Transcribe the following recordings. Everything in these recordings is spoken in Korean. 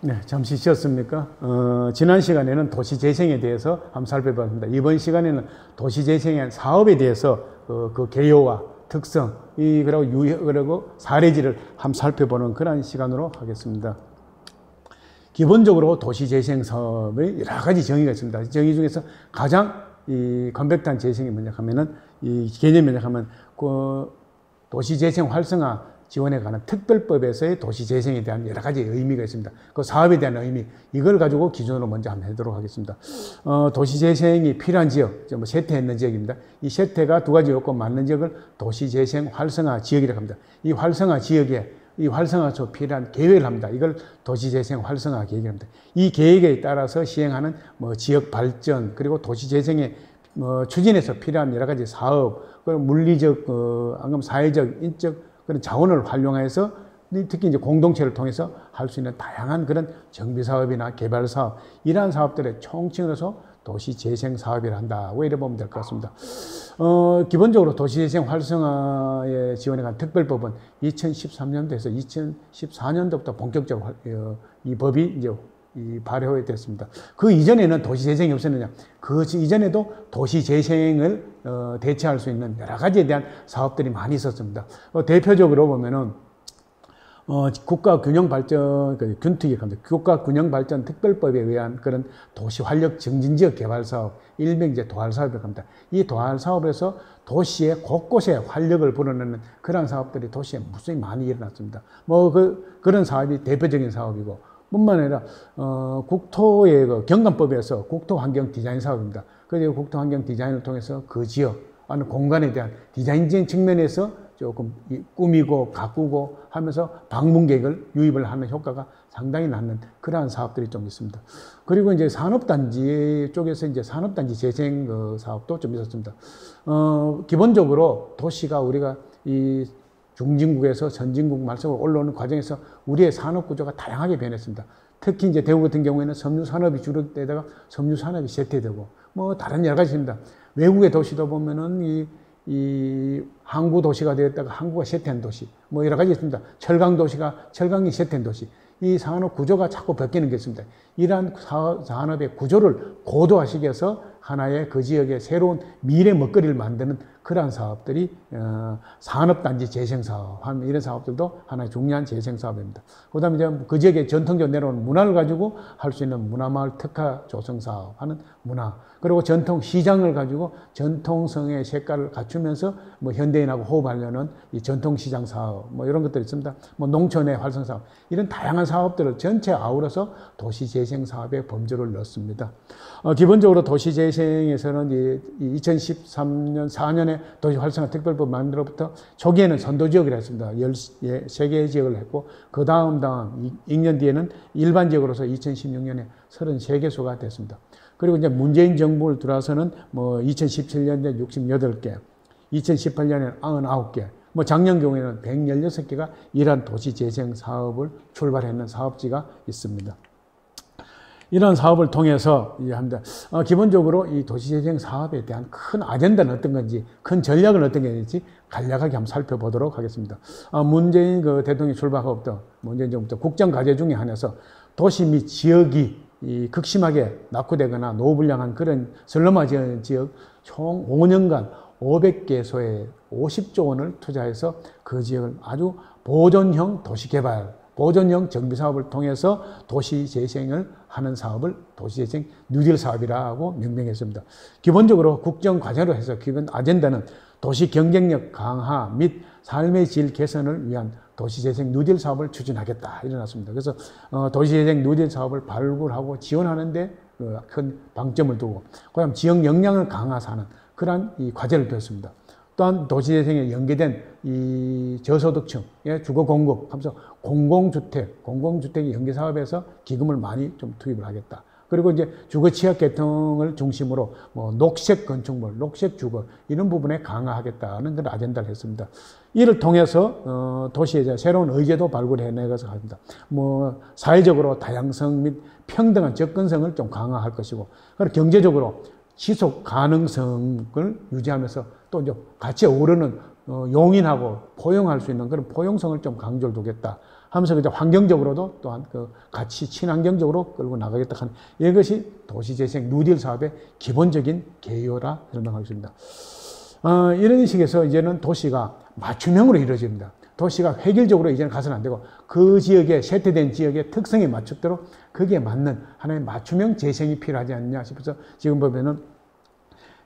네, 잠시 쉬었습니까? 지난 시간에는 도시재생에 대해서 한번 살펴봤습니다. 이번 시간에는 도시재생의 사업에 대해서 그 개요와 특성, 그리고 그리고 사례지를 한번 살펴보는 그런 시간으로 하겠습니다. 기본적으로 도시재생 사업의 여러 가지 정의가 있습니다. 정의 중에서 가장 컴팩트한 재생이 뭐냐 하면은 이 개념이 뭐냐 하면 그 도시재생 활성화 지원에 관한 특별법에서의 도시재생에 대한 여러 가지 의미가 있습니다. 그 사업에 대한 의미, 이걸 가지고 기준으로 먼저 한번 해보도록 하겠습니다. 도시재생이 필요한 지역, 뭐 쇠퇴했는 지역입니다. 이 쇠퇴가 두 가지 요건 맞는 지역을 도시재생 활성화 지역이라고 합니다. 이 활성화 지역에 이 활성화소 필요한 계획을 합니다. 이걸 도시재생 활성화 계획입니다. 이 계획에 따라서 시행하는 뭐 지역 발전, 그리고 도시재생에 추진해서 필요한 여러 가지 사업, 그리고 물리적, 사회적, 인적 그런 자원을 활용해서 특히 이제 공동체를 통해서 할 수 있는 다양한 그런 정비 사업이나 개발 사업, 이러한 사업들의 총칭으로서 도시재생 사업이라 한다고 이래 보면 될 것 같습니다. 기본적으로 도시재생 활성화에 지원에 관한 특별법은 2013년도에서 2014년도부터 본격적으로 이 법이 이제 발효가 됐습니다. 그 이전에는 도시재생이 없었느냐? 그 이전에도 도시재생을 대체할 수 있는 여러 가지에 대한 사업들이 많이 있었습니다. 대표적으로 보면은 국가균형발전, 균특이라고 합니다. 국가균형발전 특별법에 의한 그런 도시활력 증진지역 개발사업, 일명 이제 도활사업이라고 합니다. 이 도활사업에서 도시의 곳곳에 활력을 불어넣는 그런 사업들이 도시에 무수히 많이 일어났습니다. 그런 사업이 대표적인 사업이고, 뿐만 아니라 국토의 경관법에서 국토환경 디자인 사업입니다. 그래서 국토환경 디자인을 통해서 그 지역, 공간에 대한 디자인적인 측면에서 조금 꾸미고 가꾸고 하면서 방문객을 유입을 하는 효과가 상당히 낳는 그러한 사업들이 좀 있습니다. 그리고 이제 산업단지 쪽에서 이제 산업단지 재생 사업도 좀 있었습니다. 기본적으로 도시가 우리가 이 중진국에서 선진국 말씀으로 올라오는 과정에서 우리의 산업 구조가 다양하게 변했습니다. 특히 이제 대구 같은 경우에는 섬유 산업이 주력되다가 섬유 산업이 쇠퇴되고 뭐 다른 여러 가지 있습니다. 외국의 도시도 보면은 이 항구 도시가 되었다가 항구가 쇠퇴한 도시, 뭐 여러 가지 있습니다. 철강 도시가 철강이 쇠퇴한 도시. 이 산업 구조가 자꾸 바뀌는 게 있습니다. 이러한 산업의 구조를 고도화시켜서 하나의 그 지역의 새로운 미래 먹거리를 만드는 그러한 사업들이 산업단지 재생사업, 이런 사업들도 하나의 중요한 재생사업입니다. 그 다음에 이제 그 지역의 전통적으로 내려오는 문화를 가지고 할 수 있는 문화마을 특화 조성사업 하는 문화, 그리고 전통 시장을 가지고 전통성의 색깔을 갖추면서 뭐 현대인하고 호흡하려는 이 전통시장 사업, 뭐 이런 것들이 있습니다. 뭐 농촌의 활성 사업, 이런 다양한 사업들을 전체 아우러서 도시재생 사업의 범주를 넣습니다. 기본적으로 도시재생에서는 2013년, 4년에 도시활성화 특별법 만들어부터 초기에는 선도지역이라 했습니다. 13개의 지역을 했고, 그 다음 2년 뒤에는 일반지역으로서 2016년에 33개소가 됐습니다. 그리고 이제 문재인 정부를 들어서는 뭐 2017년에 68개, 2018년에는 99개, 뭐 작년 경우에는 116개가 이러한 도시재생 사업을 출발했는 사업지가 있습니다. 이런 사업을 통해서 합니다. 기본적으로 이 도시재생 사업에 대한 큰 아젠다는 어떤 건지, 큰 전략은 어떤 게 있는지 간략하게 한번 살펴보도록 하겠습니다. 문재인 대통령이 출발하고부터 문재인 정부부터 국정과제 중에 하나에서 도시 및 지역이 극심하게 낙후되거나 노후불량한 그런 슬럼화 지역 총 5년간 500개소에 50조 원을 투자해서 그 지역을 아주 보존형 도시개발, 보존형 정비사업을 통해서 도시재생을 하는 사업을 도시재생 뉴딜 사업이라고 명명했습니다. 기본적으로 국정과제로 해서 기본 아젠다는 도시 경쟁력 강화 및 삶의 질 개선을 위한 도시재생 뉴딜 사업을 추진하겠다 일어났습니다. 그래서 도시재생 뉴딜 사업을 발굴하고 지원하는데 큰 방점을 두고, 그다음 지역 역량을 강화하는 그러한 이 과제를 뒀습니다. 또한 도시재생에 연계된 이 저소득층의 주거 공급 하면서 공공주택 연계 사업에서 기금을 많이 좀 투입을 하겠다. 그리고 이제 주거 취약 계통을 중심으로 뭐 녹색 건축물, 녹색 주거 이런 부분에 강화하겠다는 그런 아젠다를 했습니다. 이를 통해서 도시에 이제 새로운 의제도 발굴해내가서 합니다. 뭐 사회적으로 다양성 및 평등한 접근성을 좀 강화할 것이고, 그리고 경제적으로 지속 가능성을 유지하면서 또 이제 같이 어우르는 용인하고 포용할 수 있는 그런 포용성을 좀 강조를 두겠다 하면서 이제 환경적으로도 또한 그 같이 친환경적으로 끌고 나가겠다 하는 이것이 도시재생 뉴딜 사업의 기본적인 개요라 설명하겠습니다. 이런 식에서 이제는 도시가 맞춤형으로 이루어집니다. 도시가 획일적으로 이제는 가서는 안 되고 그 지역에 세태된 지역의 특성에 맞추도록 거기에 맞는 하나의 맞춤형 재생이 필요하지 않냐 싶어서 지금 보면은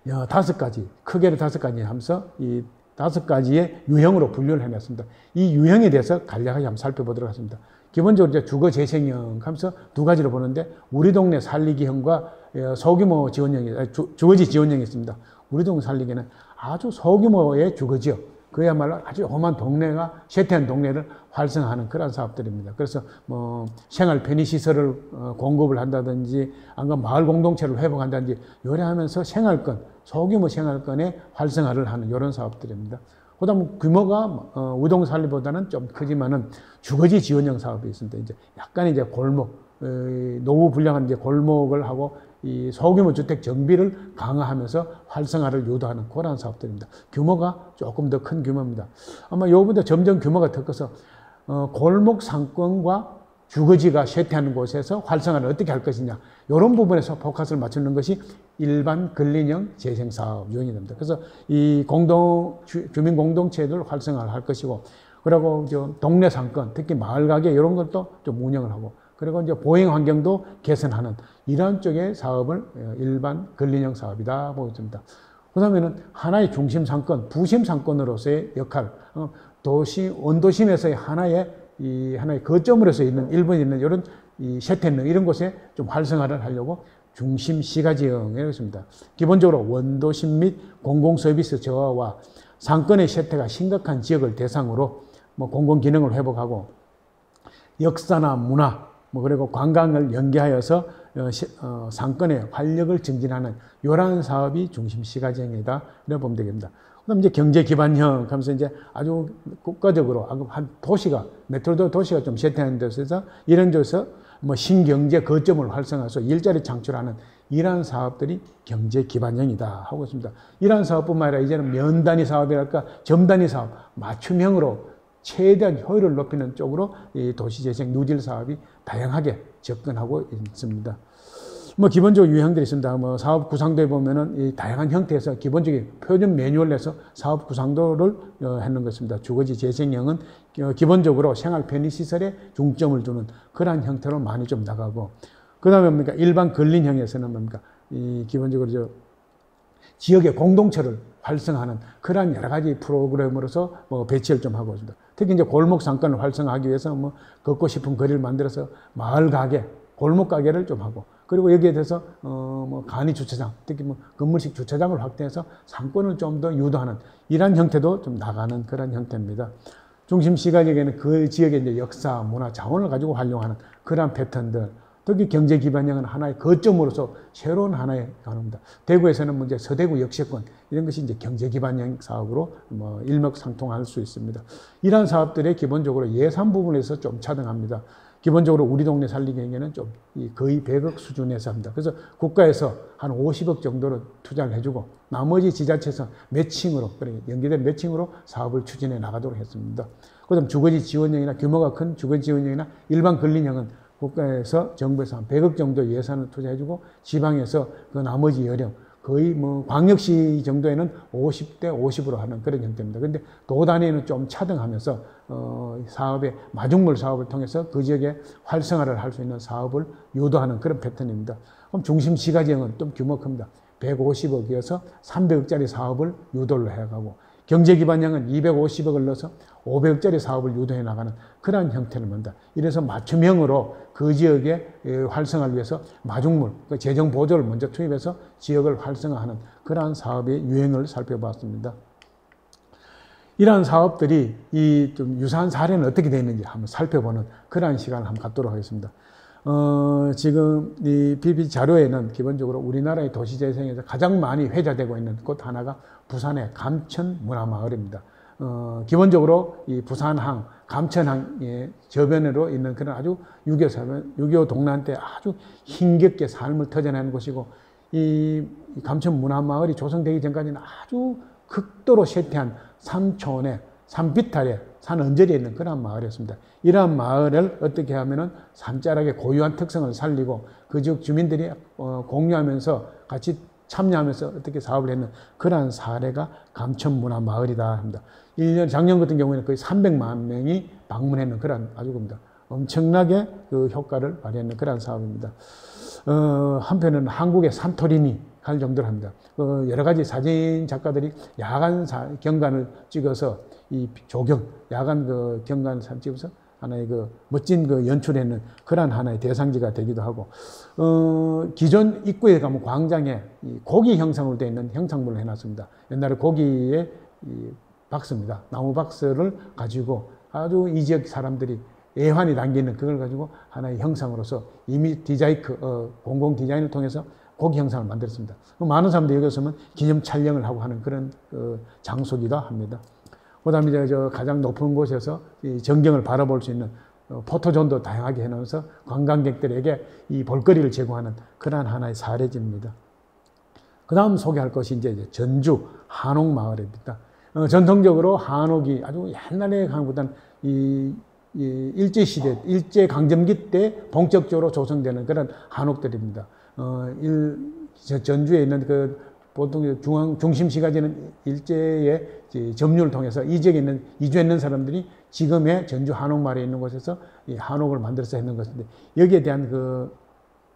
5가지 크게는 5가지 하면서 이 5가지의 유형으로 분류를 해놨습니다. 이 유형에 대해서 간략하게 한번 살펴보도록 하겠습니다. 기본적으로 이제 주거 재생형 하면서 2가지로 보는데 우리 동네 살리기형과 소규모 지원형이 주거지 지원형이 있습니다. 우리 동네 살리기는 아주 소규모의 주거지역 그야말로 아주 험한 동네가 쇠퇴한 동네를 활성화하는 그런 사업들입니다. 그래서 뭐 생활 편의시설을 공급을 한다든지 아니면 마을 공동체를 회복한다든지 요래하면서 생활권, 소규모 생활권의 활성화를 하는 이런 사업들입니다. 그다음 규모가 우동 살리보다는 좀 크지만은 주거지 지원형 사업이 있습니다. 이제 약간 이제 골목, 노후 불량한 이제 골목을 하고 이 소규모 주택 정비를 강화하면서 활성화를 유도하는 그런 사업들입니다. 규모가 조금 더 큰 규모입니다. 아마 이거보다 점점 규모가 더 커서 골목 상권과 주거지가 쇠퇴하는 곳에서 활성화를 어떻게 할 것이냐 이런 부분에서 포커스를 맞추는 것이 일반 근린형 재생사업 유형이 됩니다. 그래서 이 주민 공동체를 활성화를 할 것이고 그리고 동네 상권 특히 마을 가게 이런 것도 좀 운영을 하고 그리고 이제 보행 환경도 개선하는 이런 쪽의 사업을 일반 근린형 사업이다 보고 있습니다. 그 다음에는 하나의 중심 상권, 부심 상권으로서의 역할, 도시, 원도심에서의 하나의 거점으로서 있는, 일본에 있는 이런 쇠퇴능 이런 곳에 좀 활성화를 하려고 중심 시가지형이라고 있습니다. 기본적으로 원도심 및 공공서비스 저하와 상권의 쇠퇴가 심각한 지역을 대상으로 뭐 공공기능을 회복하고 역사나 문화, 그리고 관광을 연계하여서 상권의 활력을 증진하는 이러한 사업이 중심 시가지형이다. 이렇게 보면 되겠습니다. 그다음 이제 경제 기반형 하면서 이제 아주 국가적으로 한 도시가 메트로 도시가 좀 쇠퇴하는 데서 이런 데서 뭐 신경제 거점을 활성화해서 일자리 창출하는 이러한 사업들이 경제 기반형이다 하고 있습니다. 이러한 사업뿐만 아니라 이제는 면 단위 사업이랄까 점 단위 사업 맞춤형으로 최대한 효율을 높이는 쪽으로 이 도시재생 뉴딜 사업이 다양하게 접근하고 있습니다. 뭐 기본적으로 유형들이 있습니다. 뭐 사업 구상도에 보면은 이 다양한 형태에서 기본적인 표준 매뉴얼 내서 사업 구상도를 해놓은 것입니다. 주거지 재생형은 기본적으로 생활 편의시설에 중점을 두는 그러한 형태로 많이 좀 나가고 그 다음에 뭡니까 일반 근린형에서는 뭡니까 이 기본적으로 지역의 공동체를 활성화하는 그러한 여러 가지 프로그램으로서 뭐 배치를 좀 하고 있습니다. 특히 이제 골목 상권을 활성화하기 위해서 뭐 걷고 싶은 거리를 만들어서 마을 가게, 골목 가게를 좀 하고 그리고 여기에 대해서 뭐 간이 주차장, 특히 뭐 건물식 주차장을 확대해서 상권을 좀 더 유도하는 이러한 형태도 좀 나가는 그런 형태입니다. 중심 시가지역에는 그 지역의 이제 역사, 문화, 자원을 가지고 활용하는 그러한 패턴들. 특히 경제 기반형은 하나의 거점으로서 새로운 하나의 가능합니다. 대구에서는 문제 서대구 역세권 이런 것이 이제 경제 기반형 사업으로 뭐 일맥상통할 수 있습니다. 이러한 사업들의 기본적으로 예산 부분에서 좀 차등합니다. 기본적으로 우리 동네 살리기에는 좀 거의 100억 수준에서 합니다. 그래서 국가에서 한 50억 정도로 투자를 해주고 나머지 지자체에서 매칭으로 연계된 매칭으로 사업을 추진해 나가도록 했습니다. 그다음 주거지 지원형이나 규모가 큰 주거지 지원형이나 일반 근린형은 국가에서 정부에서 한 100억 정도 예산을 투자해주고 지방에서 그 나머지 여령 거의 뭐 광역시 정도에는 50대 50으로 하는 그런 형태입니다. 그런데 도 단위는 좀 차등하면서 사업의 마중물 사업을 통해서 그 지역에 활성화를 할 수 있는 사업을 유도하는 그런 패턴입니다. 그럼 중심 시가지형은 좀 규모 큽니다. 150억이어서 300억짜리 사업을 유도를 해가고 경제 기반형은 250억을 넣어서 500억짜리 사업을 유도해 나가는 그러한 형태를 만든다. 이래서 맞춤형으로 그 지역의 활성화를 위해서 마중물, 재정 보조를 먼저 투입해서 지역을 활성화하는 그러한 사업의 유행을 살펴봤습니다. 이러한 사업들이 이 좀 유사한 사례는 어떻게 되어 있는지 한번 살펴보는 그러한 시간을 한번 갖도록 하겠습니다. 지금 이 PPT 자료에는 기본적으로 우리나라의 도시재생에서 가장 많이 회자되고 있는 곳 하나가 부산의 감천문화마을입니다. 기본적으로 이 부산항, 감천항의 저변으로 있는 그런 아주 6.25 동란 때 아주 힘겹게 삶을 터져내는 곳이고 이 감천문화마을이 조성되기 전까지는 아주 극도로 쇠퇴한 산촌에, 산비탈에, 산 언저리에 있는 그런 마을이었습니다. 이러한 마을을 어떻게 하면은 산자락의 고유한 특성을 살리고 그 지역 주민들이 공유하면서 같이 참여하면서 어떻게 사업을 했는 그러한 사례가 감천문화마을이다 합니다. 1년 작년 같은 경우에는 거의 300만 명이 방문했는 그런 아주 엄청나게 그 효과를 발휘하는 그런 사업입니다. 한편은 한국의 산토리니 갈 정도로 합니다. 여러 가지 사진 작가들이 야간 경관을 찍어서 이 조경, 야간 그 경관 사진 찍어서 하나의 그 멋진 그 연출했는 그러한 하나의 대상지가 되기도 하고, 기존 입구에 가면 광장에 이 고기 형상으로 되어 있는 형상물을 해놨습니다. 옛날에 고기의 이 박스입니다. 나무 박스를 가지고 아주 이 지역 사람들이 애환이 담기는 그걸 가지고 하나의 형상으로서 이미 공공 디자인을 통해서 고기 형상을 만들었습니다. 많은 사람들이 여기 오면 기념 촬영을 하고 하는 그런 장소기도 합니다. 그 다음에 이제 가장 높은 곳에서 이 전경을 바라볼 수 있는 포토존도 다양하게 해놓으면서 관광객들에게 이 볼거리를 제공하는 그러한 하나의 사례지입니다. 그 다음 소개할 것이 이제 전주 한옥마을입니다. 전통적으로 한옥이 아주 옛날에 한국보다는 일제시대, 일제강점기 때 본격적으로 조성되는 그런 한옥들입니다. 전주에 있는 보통 중심시가지는 일제의 점유를 통해서 이 지역에 이주했는 사람들이 지금의 전주 한옥마을에 있는 곳에서 이 한옥을 만들어서 했는 것인데, 여기에 대한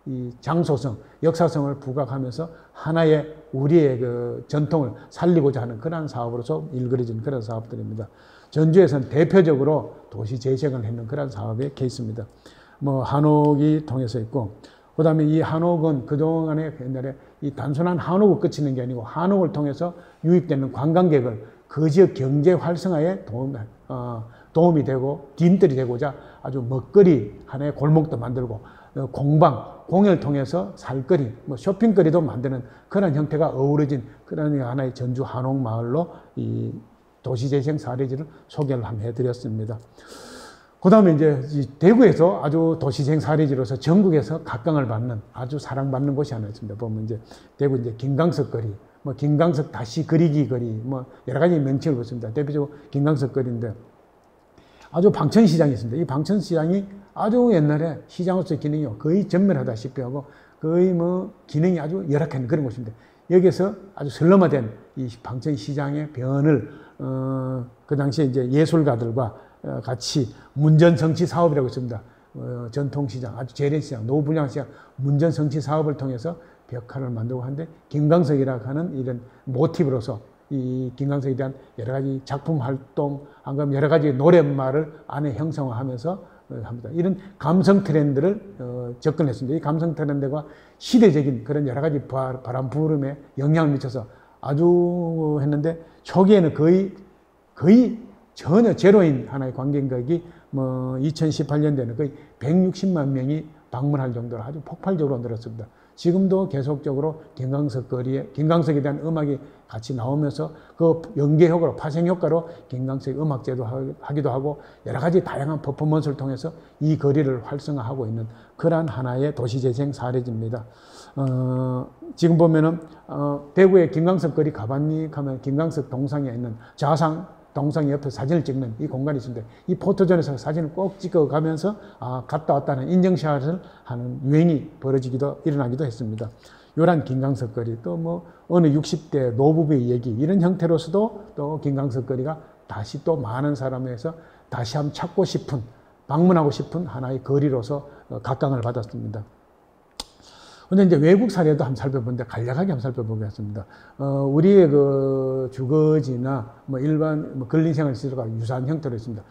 이 장소성, 역사성을 부각하면서 하나의 우리의 그 전통을 살리고자 하는 그러한 사업으로서 일그러진 그런 사업들입니다. 전주에서는 대표적으로 도시 재생을 했는 그런 사업의 케이스입니다. 한옥이 통해서 있고, 그 다음에 이 한옥은 그동안에 옛날에 이 단순한 한옥을 그치는 게 아니고 한옥을 통해서 유입되는 관광객을 그 지역 경제 활성화에 도움이 되고 뒤흔들이 되고자 아주 먹거리 하나의 골목도 만들고 공연을 통해서 살거리, 쇼핑거리도 만드는 그런 형태가 어우러진 그런 하나의 전주 한옥마을로 이 도시재생 사례지를 소개를 한번 해드렸습니다. 그 다음에 이제 대구에서 아주 도시재생 사례지로서 전국에서 각광을 받는 아주 사랑받는 곳이 하나 있습니다. 보면 이제 대구 이제 김광석 거리, 김광석 다시 그리기 거리, 여러 가지 명칭을 붙습니다. 대표적으로 김광석 거리인데 아주 방천시장이 있습니다. 이 방천시장이 아주 옛날에 시장으로서의 기능이 거의 전멸하다시피 하고 거의 기능이 아주 열악한 그런 곳입니다. 여기서 아주 슬럼화된 이 방천시장의 변을 그 당시에 이제 예술가들과 같이 문전성치 사업이라고 있습니다. 전통시장, 아주 재래시장, 노후분양시장, 문전성치 사업을 통해서 벽화를 만들고 하는데 김광석이라고 하는 이런 모티브로서 이 김광석에 대한 여러 가지 작품 활동, 그럼 여러 가지 노랫말을 안에 형성화하면서 합니다. 이런 감성 트렌드를 접근했습니다. 이 감성 트렌드가 시대적인 그런 여러 가지 바람 부름에 영향을 미쳐서 아주 했는데 초기에는 거의 전혀 제로인 하나의 관광객이 2018년도에는 거의 160만 명이 방문할 정도로 아주 폭발적으로 늘었습니다. 지금도 계속적으로 김광석에 대한 음악이 같이 나오면서 그 연계 효과로, 파생 효과로 김광석 음악제도 하기도 하고 여러 가지 다양한 퍼포먼스를 통해서 이 거리를 활성화하고 있는 그러한 하나의 도시재생 사례지입니다. 지금 보면은 대구의 김광석 거리 가봤니? 하면 김광석 동상에 있는 동상 옆에 사진을 찍는 이 공간이 있습니다. 이 포토존에서 사진을 꼭 찍어가면서 갔다 왔다는 인증샷을 하는 유행이 일어나기도 했습니다. 요란 김광석 거리, 또 어느 60대 노부부의 얘기, 이런 형태로서도 또 김광석 거리가 다시 또 많은 사람에서 다시 한번 찾고 싶은, 방문하고 싶은 하나의 거리로서 각광을 받았습니다. 근데 이제 외국 사례도 한번 살펴보는데 간략하게 한번 살펴보겠습니다. 우리의 그 주거지나 일반 근린생활시설과 유사한 형태로 있습니다.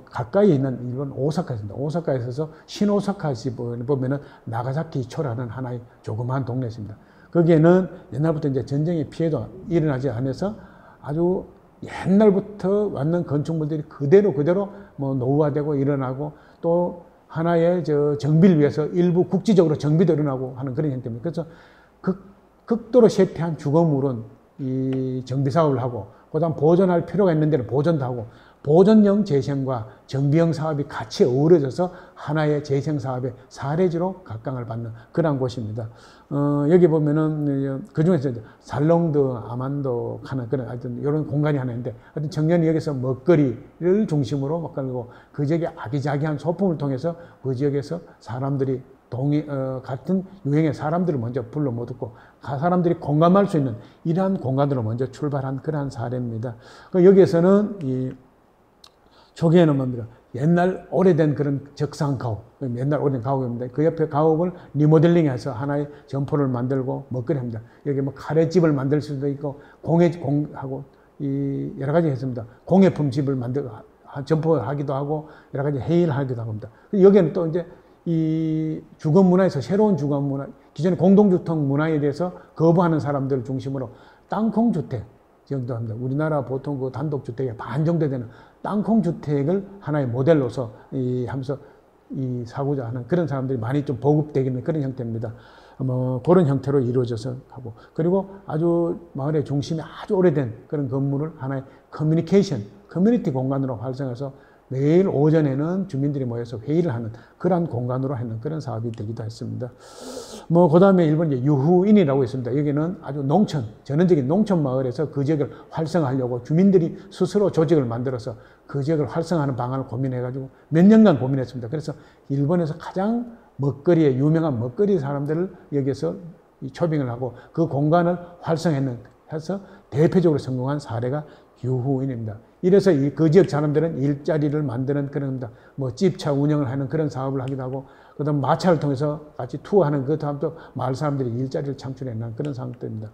가까이 있는 일본 오사카입니다. 오사카에 있어서 신오사카시 보면은 나가사키초라는 하나의 조그마한 동네입니다. 거기에는 옛날부터 이제 전쟁의 피해도 일어나지 않아서 아주 옛날부터 왔는 건축물들이 그대로 노후화되고 일어나고 또 하나의 정비를 위해서 일부 국지적으로 정비도 일어나고 하는 그런 형태입니다. 그래서 극도로 쇠퇴한 주거물은 이 정비 사업을 하고, 그 다음 보존할 필요가 있는 데는 보존도 하고, 보존형 재생과 정비형 사업이 같이 어우러져서 하나의 재생 사업의 사례지로 각광을 받는 그러한 곳입니다. 여기 보면은 그 중에서 살롱드, 아만도 하는 그런 하여튼 이런 공간이 하나 있는데 하여튼 청년이 여기서 먹거리를 중심으로 먹고 그 지역의 아기자기한 소품을 통해서 그 지역에서 사람들이 같은 유행의 사람들을 먼저 불러 모았고 사람들이 공감할 수 있는 이러한 공간으로 먼저 출발한 그러한 사례입니다. 여기에서는 이 초기에는 뭡니까? 옛날 오래된 그런 적상 가옥, 옛날 오래된 가옥입니다. 그 옆에 가옥을 리모델링해서 하나의 점포를 만들고 먹거리 합니다. 여기 뭐 카레집을 만들 수도 있고 공하고 이 여러 가지 했습니다. 공예품 집을 점포하기도 하고 여러 가지 회의를 하기도 합니다. 여기는 또 이제 이 주거 문화에서 새로운 주거 문화, 기존의 공동주택 문화에 대해서 거부하는 사람들을 중심으로 땅콩주택 정도 합니다. 우리나라 보통 그 단독주택의 반 정도 되는 땅콩주택을 하나의 모델로서 하면서 사고자 하는 그런 사람들이 많이 좀 보급되기는 그런 형태입니다. 뭐 그런 형태로 이루어져서 하고 그리고 아주 마을의 중심에 아주 오래된 그런 건물을 하나의 커뮤니티 공간으로 활성해서 매일 오전에는 주민들이 모여서 회의를 하는 그러한 공간으로 하는 그런 사업이 되기도 했습니다. 뭐, 그 다음에 일본 유후인이라고 있습니다. 여기는 아주 전원적인 농촌 마을에서 그 지역을 활성화하려고 주민들이 스스로 조직을 만들어서 그 지역을 활성화하는 방안을 고민해가지고 몇 년간 고민했습니다. 그래서 일본에서 가장 유명한 먹거리 사람들을 여기서 초빙을 하고 그 공간을 활성화해서 대표적으로 성공한 사례가 유후인입니다. 이래서 그 지역 사람들은 일자리를 만드는 그런 뭐 집차 운영을 하는 그런 사업을 하기도 하고 그다음 마차를 통해서 같이 투어하는 그 다음도 마을 사람들이 일자리를 창출해낸 그런 상태입니다.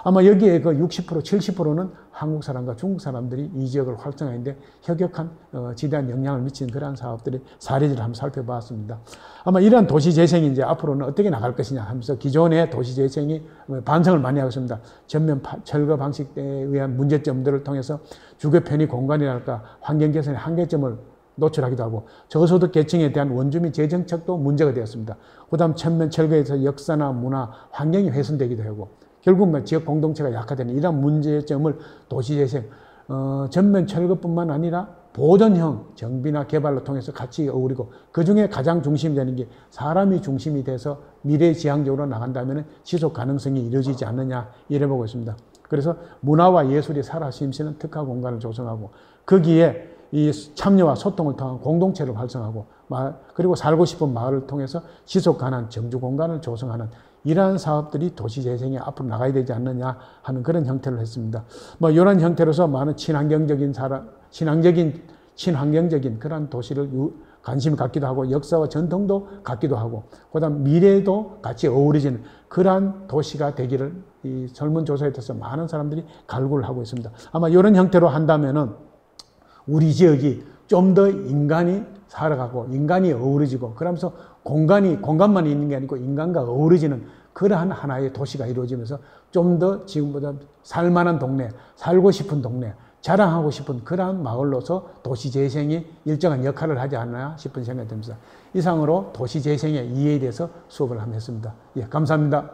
아마 여기에 그 60%, 70%는 한국 사람과 중국 사람들이 이 지역을 활성화하는데 협력한 지대한 영향을 미치는 그러한 사업들의 사례들을 한번 살펴봤습니다. 아마 이러한 도시 재생이 이제 앞으로는 어떻게 나갈 것이냐 하면서 기존의 도시 재생이 반성을 많이 하고 있습니다. 전면 철거 방식에 의한 문제점들을 통해서 주거 편의 공간이랄까 환경 개선의 한계점을 노출하기도 하고 저소득 계층에 대한 원주민 재정책도 문제가 되었습니다. 그 다음 전면 철거에서 역사나 문화, 환경이 훼손되기도 하고 결국 지역 공동체가 약화되는 이러한 문제점을 도시재생, 전면 철거뿐만 아니라 보존형 정비나 개발로 통해서 같이 어우리고 그중에 가장 중심이 되는 게 사람이 중심이 돼서 미래지향적으로 나간다면 지속 가능성이 이루어지지 않느냐 이래 보고 있습니다. 그래서 문화와 예술이 살아 숨쉬는 특화 공간을 조성하고 거기에 이 참여와 소통을 통한 공동체를 활성화하고 그리고 살고 싶은 마을을 통해서 지속 가능한 정주 공간을 조성하는 이러한 사업들이 도시재생에 앞으로 나가야 되지 않느냐 하는 그런 형태를 했습니다. 뭐 이런 형태로서 많은 친환경적인 그런 도시를 관심을 갖기도 하고 역사와 전통도 갖기도 하고 그다음 미래도 같이 어우러지는 그러한 도시가 되기를 이 설문조사에 따라서 많은 사람들이 갈구를 하고 있습니다. 아마 이런 형태로 한다면은 우리 지역이 좀 더 인간이 살아가고 인간이 어우러지고 그러면서 공간만 있는 게 아니고 인간과 어우러지는 그러한 하나의 도시가 이루어지면서 좀 더 지금보다 살만한 동네, 살고 싶은 동네, 자랑하고 싶은 그러한 마을로서 도시재생이 일정한 역할을 하지 않나 싶은 생각이 듭니다. 이상으로 도시재생의 이해에 대해서 수업을 한번 했습니다. 예, 감사합니다.